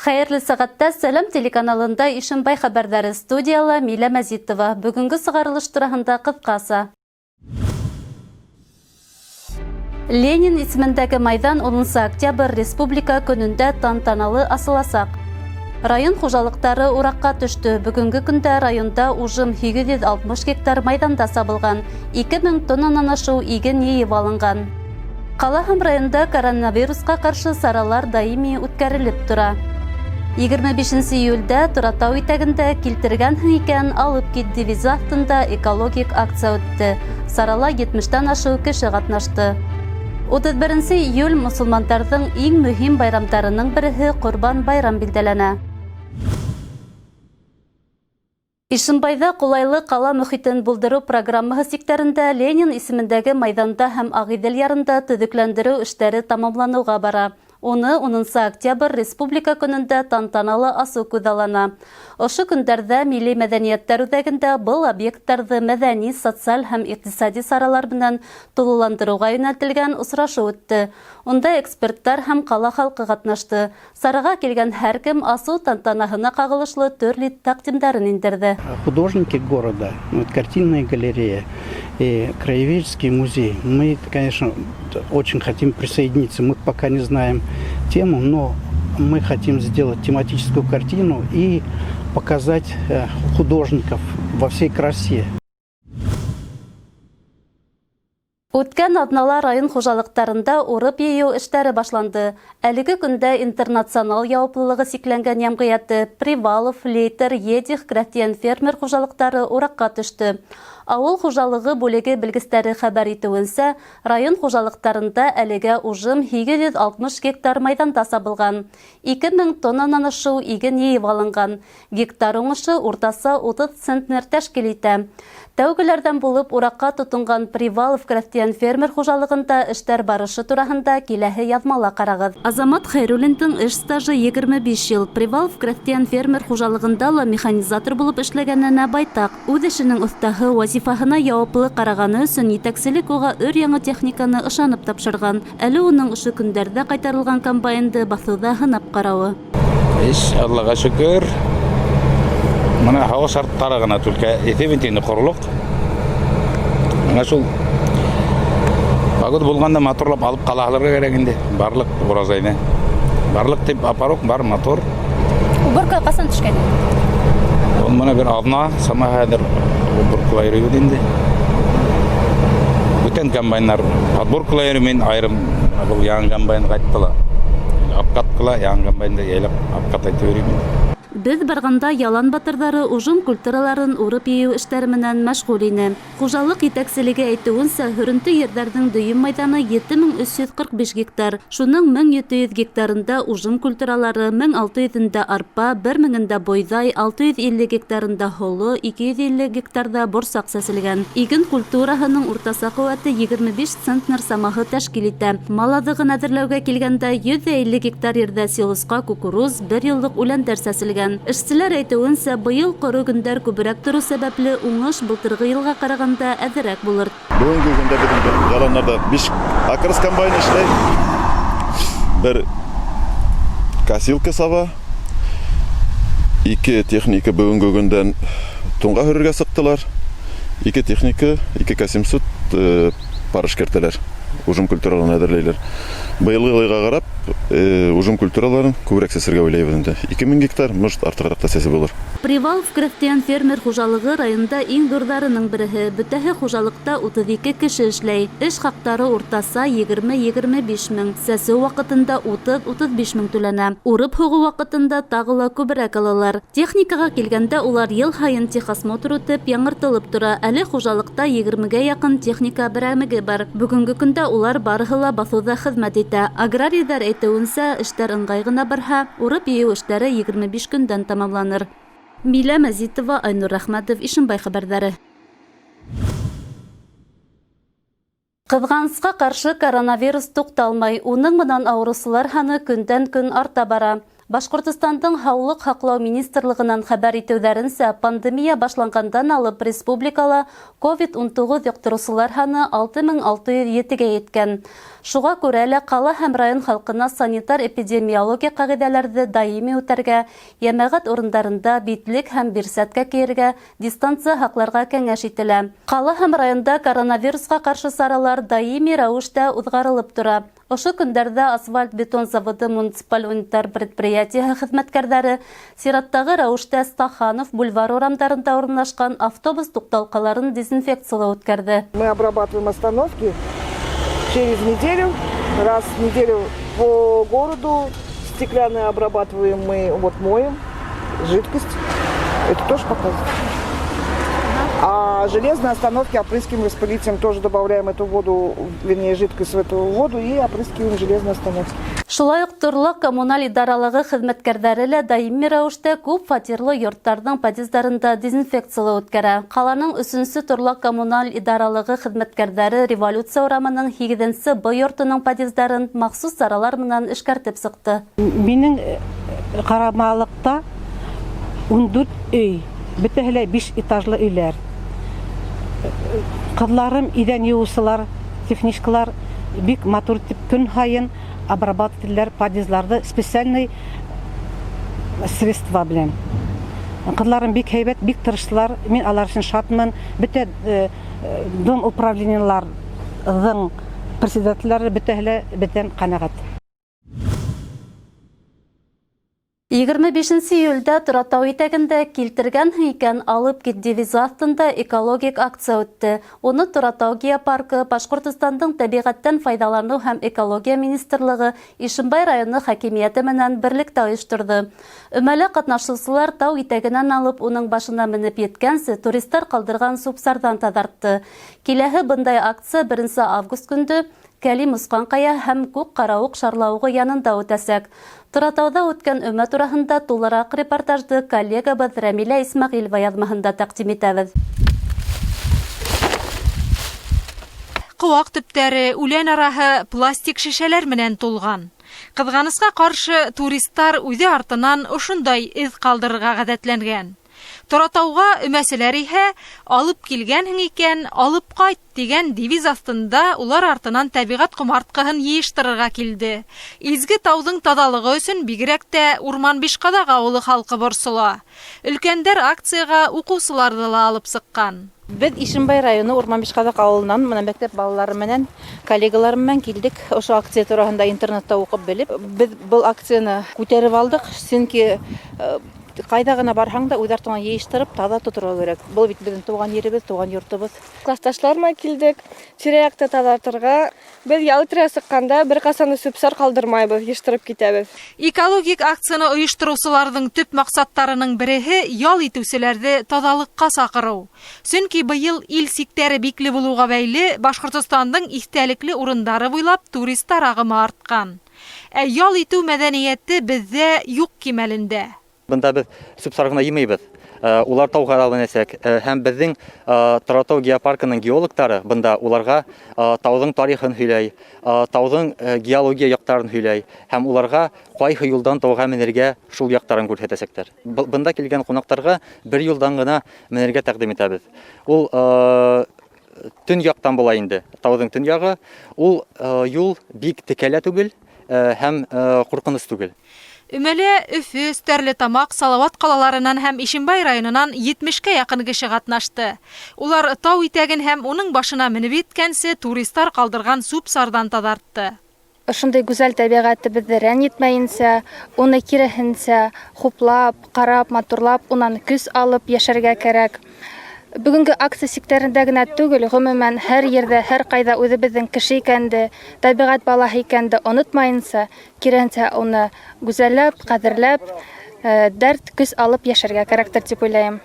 Хәерле сәгатьтә Сәлам телеканалында Ишембай хәбәрдәре студияла Милә Мәзитова. Бүгенге сыгарылыш тураһында кыскасы. Ленин исемендәге майдан 10 октябрь республика көнендә тантаналы асыласак. Район хужалыктары уракка төште. Бүгенге көндә районда ужым 760 гектар майданда сабылган. 2000 тоннанан ашу иген йыйып алынган. Кала һәм районда коронавируска каршы саралар даими үткәрелеп тора. 25 июльдә Торатау итәгендә килтергәнһең икән алып кит девизы астында экологик акция үтте. Сарала 70-тан ашу кеше катнашты. 31 июль мусулманнарның иң мөһим байрамдарының береһе Курбан байрам билдәләнә. Ишембайда кулайлы кала мөхитен булдыру программаһы сектарында Ленин исемендәге майданда һәм Агыйдел ярында төзекләндерү эшләре тамамлануга бара. Оны 10 октябрь республика көнендә тантаналы асу күзаллана. Ошо көндәрдә милли мәдәнияттәр үзәгендә был объекттарҙы мәдәни, социаль һәм иҡтисади саралар менән тулыландырыуға йүнәлтелгән осрашыу үтте. Унда эксперттар һәм кала халҡы катнашты. Сарага килгән һәр кем асу тантанаһына ҡағылышлы төрлө тәҡдимдәрен индерҙе. Художники города, картинная галерея и краеведческий музей. Мы, конечно, очень хотим присоединиться. Мы пока не знаем тему, но мы хотим сделать тематическую картину и показать художников во всей красе. Үткән аҙнала район хужалыҡтарында урып йыйыу эштәре башланды. Әлеге көндә интернационал яуаплылығы сикләнгән йәмғиәте Привалов, Лейтер, Едих, Крәтиән фермер хужалыҡтары уракка төштө. Ауыл хужалығы бүлеге белгестәре хәбәр итеүенсә, район хужалыҡтарында әлегә ужым 760 гектар майданда сабылған. 2000 тоннанан ашу иген йыйып алынған. Гектар уңышы уртаса 30 центнер тәшкил итә. Тәүгеләрдән булып уракка тотонған Привалов Крәтиән фермер хужалығында эштәр барышы тураһында киләһе яҙмала ҡарағыҙ. Азамат Хәйруллиндың эш стажы 25 йыл. Привалов Крәтиән фермер хужалығында ла механизатор булып эшләгәненә байтаҡ. Үҙ эшенең оҫтаһы вазифаһына яуаплы ҡарағаны өсөн етәкселек уға өр-яңы техниканы ышанып тапшырған. Әле уның ошо көндәрҙә ҡайтарылған комбайнды баҫыуҙа һынап ҡарауы. Эш, Аллаға шөкөр. Мына һауа шарттары ғына түлкә етебентейні құрылық. Мына шул погода болғанда моторлап алып қалағыларға керегінде. Барлық уразайны. Барлық тип апарук бар мотор. Уборка ҡасан төшкән? Ол мына бер аҙна сама хәҙер уборкалай йөрөйбөҙ инде. Бүтән комбайндар отборкалай йөрөймөн, айырым был яңы комбайн ҡайттыла. Апҡаткыла яңы комбайнды яйлап апҡат айтып йөрөймөн. Беҙ барғанда ялан батырҙары ужым культураларын урып йыйыу эштәре менән мәшғүл ине. Хужалыҡ етәкселеге әйтеүенсә, һөрөнтө ерҙәрҙең дөйөм майҙаны 7345 гектар. Шуның 1700 гектарында ужым культуралары, 1600-ында арпа, 1000-ында бойҙай, 650 гектарында һоло, 250 гектарда борсаҡ сәселгән. Иген культураһының уртаса ҡеүәте 25 центнер самаһы тәшкил итә. Мал аҙығын әҙерләүгә килгәндә 150 гектар ерҙә силосҡа кукуруз, 1 йыллыҡ үләндәр сәселгән. Эшселәр әйтеүенсә, быйыл ҡоро көндәр күберәк тору сәбәпле уңыш былтырғы йылға ҡарағанда әҙерәк булыр. Бүгенге көндә беҙҙең яландарда 5 акрос комбайн эшләй, 1 косилка саба, 2 техника бүгенге көндән туңға һөрөргә сыҡтылар, 2 техника, 2 косимсут парыш кертәләр. Ужым культураларын әҙерләйләр. Быйылғы йылға ҡарап, ужым культураларын күберәк сәсергә уйлайбыҙ инде. 2000 гектар, может, артығыраҡ та сәсе булыр. Привалов Крәтиән фермер хужалығы районда иң ҙурҙарының береһе. Бөтәһе хужалыҡта 32 кеше эшләй. Эш хаҡтары уртаса 20-25 мең. Сәсеү ваҡытында 30-35 мең түләнә. Урып һуғыу ваҡытында тағы ла күберәк алалар. Техникаға килгәндә улар йыл һайын техосмотр үтеп, яңыртылып тора. Әле хужалыҡта 20-гә яҡын техника берәмеге бар. Бүгенге көндә улар барыһы ла баҫыуҙа хеҙмәт итә. Аграрийҙар әйтеүенсә, эштәр ыңғай ғына барһа, урып йыйыу эштәре 25 көндән тамамланыр. Милә Мәзитова, Айнур Рәхмәтов, Ишембай хәбәрҙәре. Ҡыҙғанысҡа ҡаршы коронавирус туҡталмай, уның менән ауырыусылар һаны көндән-көн арта бара. Башкортостандың Һаулык һаклау министрлыгынан хәбәр итүләренчә, пандемия башлангандан алып республикала COVID-19 йоктыручылар һаны 6607-гә еткән. Шуңа күрә лә кала һәм район халкына санитар-эпидемиология кагыйдәләрне даими үтәргә, җәмәгать урындарында битлек һәм бирсәткә киергә, дистанция һакларга кәңәш ителә. Кала һәм районда коронавируска каршы саралар даими рәвештә узгарылып тора. Ошо көндәрдә асфальт-бетон заводы муниципаль унитар предприятие хезмәткәрләре сираттагы рәвештә Стаханов бульвар урамнарында урнашкан автобус тукталкаларын дезинфекциялау үткәрде. Мы обрабатываем остановки через неделю, раз в неделю по городу. Стеклянные обрабатываем мы, вот моем, жидкость. Это тоже показывает. А железные остановки опрыскиваем распылителем, тоже добавляем эту воду, вернее жидкость в эту воду и опрыскиваем железные остановки. Шулай ук Торлак коммуналь идаралыгы хезмәткәрләре лә даими рәвештә күп фатирлы йортларның подъездларында дезинфекциялау үткәрә. Каланың 3-нче Торлак коммуналь идаралыгы хезмәткәрләре революция урамының 8-нче Б йортының подъездларын махсус саралар менән эшкәртеп сыкты. Минең карамалыкта 14 өй, бөтәһеләй 5 этажлы өйләр. Кызларым идән юучылар, техничкалар бик матур итеп көн һайын обрабатыватлар подъездларда специальный средства белән. Кызларым бик һәйбәт, бик тырыштылар. Мин алар өчен шатмын. Бөтә дом управлениеларның председательләре бөтәһеләй бөтен канәгать. 25 июльдә Торатау итәгендә килтергән икән алып кит девизы астында экологик акция үтте. Уны Торатау геопаркы, Башкортостандың табигатьтән файдалану һәм экология министрлыгы Ишембай районы хакимияте менән берлектә оештырды. Өмәлә катнашучылар тау итәгенән алып, уның башына менеп yeткәнсе, туристлар калдырган субсардан тазартты. Киләһе бындай акция 1 август көнде Кәлим Усқанкая һәм Күк Карауык шарлауыгы янында үтәсәк. Торатауда үткән өмә турында тулырак репортажды коллегабыз Рәмилә Исмәгыйлова язмаһында тәкъдим итәбез. Куак төптәре, үлән араһы пластик шешәләр менән тулган. Кызганычка каршы туристлар үзе артыннан ошондай из калдырырга гадәтләнгән. Торатауга өмәселәр иһә алып килгәнһең икән, алып кайт дигән девиз астында улар артынан табигать кумарткаһын йыштырырга килде. Изге тауның тазалыгы өчен бигрәк тә Урман Бишкадак авылы халкы борсыла. Өлкәндәр акцияга укучыларны ла алып сыккан. Без Ишембай районы Урман Бишкадак авылынан моны мәктәп балалары менән, коллегаларым менән килдек. Ошо акция турында интернетта укып белеп, без бу акцияны күтәреп алдык, чөнки кайда гына барһаң да үз артыңа йыштырып, таза тотырга кирәк. Бу бит безнең туган yerебез, туган йортыбыз. Классташлар менән килдек, тирә-якты тазартырга. Без ялтыра сыкканда бер касаны сүпсар калдырмайбыз, йыштырып китәбез. Экологик акцияны оештыручыларның төп максаттарының береһе ял итүчеләрне тазалыкка сакыру. Чөнки быел ил сиктәре бикле булуга бәйле Башкортостандың истәлекле урындары буйлап туристлар агымы арткан. Ял итү мәдәнияте бездә юк кимәлендә. Бында без сүпсар гына йымыйбыз. Улар тауга алынасак, һәм безнең Торатау геопаркының геологтары бында уларга тауның тарихын һөйләй, тауның геология яктарын һөйләй, һәм уларга кайсы юлдан тауга менергә шул яктарын күрсәтәсәктер. Бында килгән кунакларга бер юлдан гына менергә тәкъдим итәбез. Ул төн яктан була инде. Тауның төн ягы, ул юл бик текәлә түгел һәм куркыныч түгел. Өмәлә Өфе, Стәрлетамак, Салават калаларынан һәм Ишембай районынан 70-кә якын кеше катнашты. Улар тау итәген һәм уның башына менеп еткәнсе туристлар калдырган субсардан тазартты. Ошондай гүзәл табигатьте бездә рәнҗетмәенсә, уны киреһенчә хуплап, карап, матурлап, унан күз алып яшәргә кирәк. Бүгенге акция сектәрендә генә түгел, гомумән һәр yerдә, һәр кайда үзебезнең кеше икәнде, табигать балаһы икәнде онытмаенча, кирәнчә уны гүзәлләп, кадерләп, дәрт күз алып яшәргә кирәктер дип уйлыйм.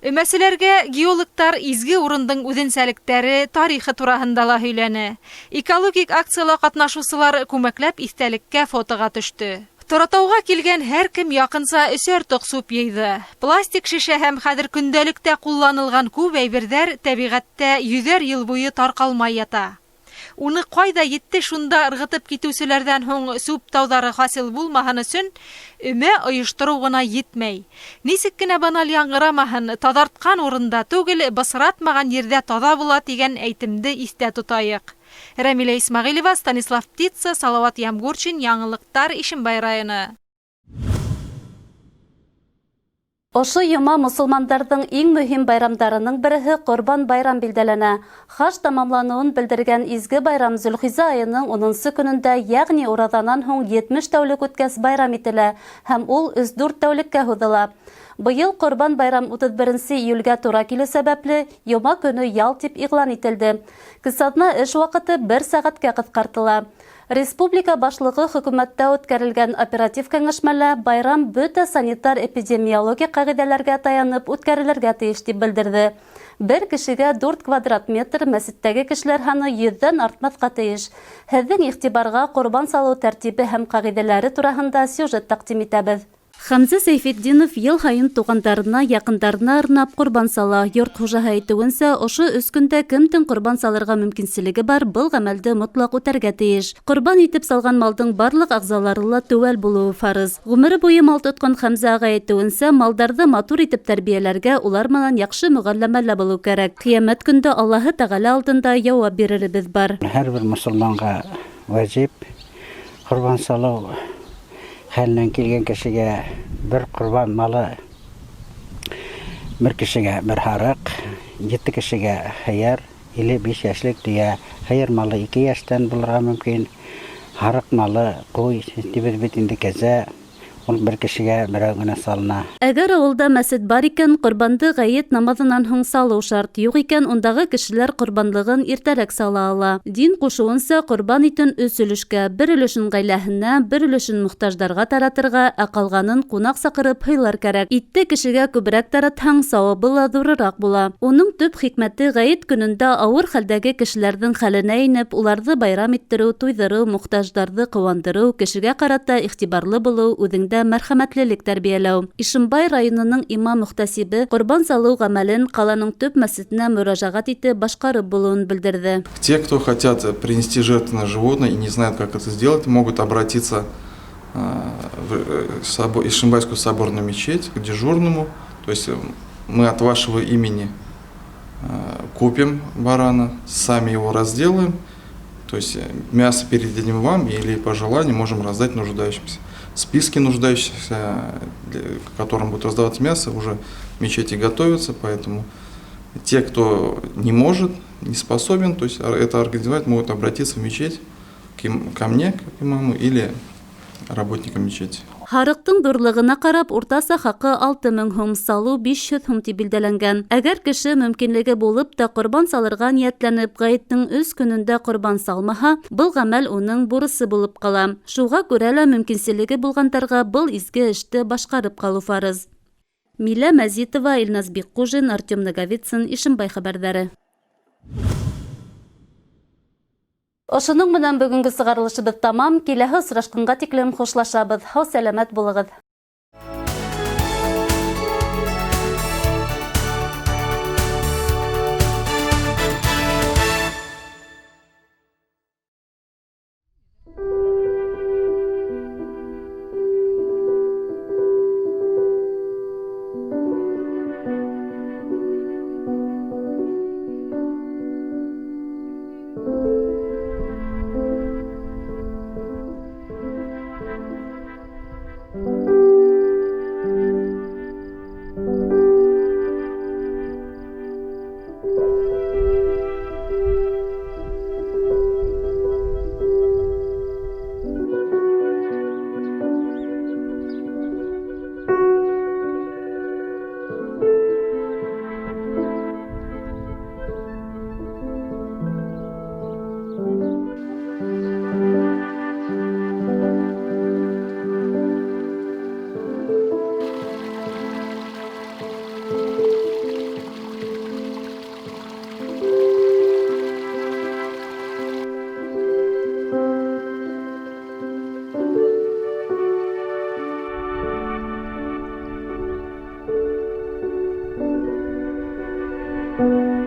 Мәсьәләргә геологтар изге урындың үзенчәлектәре, тарихы турында ла һөйләне. Экологик акцияларда катнашучылар күмәкләп истәлеккә фотога төште. Торатауга килгән һәр кем якынса 3 ток суп йыйды. Пластик шешә һәм хәзер көндәлектә кулланылган күп әйберләр табигатьтә 100 ел буе таркалмай ята. Уны кайда етте шунда ыргытып китүселәрдән һуң сүп тауҙары хасил булмаһын өсөн өмә ойоштырыу гына етмәй. Нисек кенә баналь яңғырамаһын, таҙартҡан урында түгел, бысратмаған ерҙә таҙа була тигән әйтемде истә тотайыҡ. Рәмилә Исмәғилева, Станислав Птица, Салауат Ямгурчин, Яңылыҡтар, Ишембай районы. Ошо йома мусулмандарҙың иң мөһим байрамдарының береһе Ҡорбан байрам билдәләнә. Хаж тамамланыуын белдергән изге байрам Зөлхиза айының 10-нчы көнөндә, ягъни ураҙанан һуң 70 тәүлек үткәс байрам ителә һәм ул 3-4 тәүлеккә һуҙыла. Быйыл Ҡорбан байрам 31 июлгә тура килү сәбәпле йома көнө ял тип иғлан ителде. Кысатма эш ваҡыты 1 сәғәткә ҡыҫҡартыла. Республика башлығы хөкүмәттә үткәрелгән оператив кәңәшмәлә байрам бөтә санитар-эпидемиология ҡағиҙәләргә таянып үткәрелергә тейеш дип белдерҙе. Бер кешегә 4 квадрат метр, мәсеттәге кешеләр һаны 100-дән артмаҫҡа тейеш. Һеҙҙең иғтибарға ҡорбан салыу тәртибе һәм ҡағиҙәләре тураһында сюжет тәҡдим итәбеҙ. Хәмзә Сәйфетдинов йыл һайын туғандарына, яҡындарына арнап ҡорбан сала. Йорт хужаһы әйтеүенсә, ошо 3 көндә кемдең ҡорбан салырға мөмкинселеге бар, был ғәмәлде мотлаҡ үтәргә тейеш. Ҡорбан итеп салған малдың барлыҡ ағзалары ла теүәл булыуы фарыз. Ғүмере буйы мал тотҡан Хәмзә ағай әйтеүенсә, малдарҙы матур итеп тәрбиәләргә, улар менән яҡшы мөғәлләмәлә булыу кәрәк. Ҡиәмәт көндә Аллаһы Тәғәлә алдында яуап биреребеҙ бар. Һәр бер мосолманға вәжип ҡорбан салыу. Хәлнән килгән кешегә бер ҡорбан малы, бер кешегә бер һарыҡ, 7 кешегә һыйыр, или 5 йәшлек дөйә. Һыйыр малы 2 йәштән булырға мөмкин. Һарыҡ малы, ҡуй, тибеҙ бит инде кәзә. Ул бер кешегә берәү генә салына. Әгәр ауылда мәсет бар икән, ҡорбанды ғәйет намаҙынан һуң салыу шарт. Юҡ икән, ундағы кешеләр ҡорбанлығын иртәрәк сала ала. Дин ҡушыуынса, ҡорбан итен 3 өлөшкә, бер өлөшөн ғаиләһенә, бер өлөшөн мөхтаждарға таратырға, ә ҡалғанын ҡунаҡ саҡырып һыйлар кәрәк. Итте кешегә күберәк таратһаң, сауабы ла ҙурыраҡ була. Уның төп хикмәте ғәйет көнөндә ауыр хәлдәге кешеләрҙең хәленә инеп, уларҙы байрам иттереү, туйҙырыу, мөхтаждарҙы ҡыуандырыу, кешегә ҡарата иғтибарлы булыу, үҙеңдә мәрхәмәтлелек тәрбиәләү. Ишембай районының имам мөхтәсибе ҡорбан салыу ғәмәлен ҡаланың төп мәсетенә мөрәжәғәт итеп башҡарып булыуын белдерҙе. Те, кто хотят принести жертву на животное и не знают, как это сделать, могут обратиться в Ишимбайскую соборную мечеть к дежурному. То есть мы от вашего имени купим барана, сами его разделаем. То есть мясо передадим вам или по желанию можем раздать нуждающимся. Списки нуждающихся, которым будет раздаваться мясо, уже в мечети готовятся, поэтому те, кто не может, не способен, то есть это организовать, могут обратиться в мечеть ко мне, как имаму, или работникам мечети. Һарыҡтың ҙурлығына ҡарап, уртаса хаҡы 6000 һум, салу 500 һум тип билдәләнгән. Әгәр кеше мөмкинлеге булып та ҡорбан салырға ниәтләнеп, ғәйеттең 3 көнөндә ҡорбан салмаһа, был ғәмәл уның бурысы булып ҡала. Шуға күрә лә мөмкинселеге булғандарға был изге эште башҡарып ҡалыу фарыз. Милә Мәзитова, Илназ Бикҡужин, Артем Наговицын, Ишембай хәбәрҙәре. Ошоноң менән бөгөнгө сығарылышыбыҙ тамам. Киләһе осрашҡанға тиклем хушлашабыҙ. Һау сәләмәт булығыҙ. Thank you.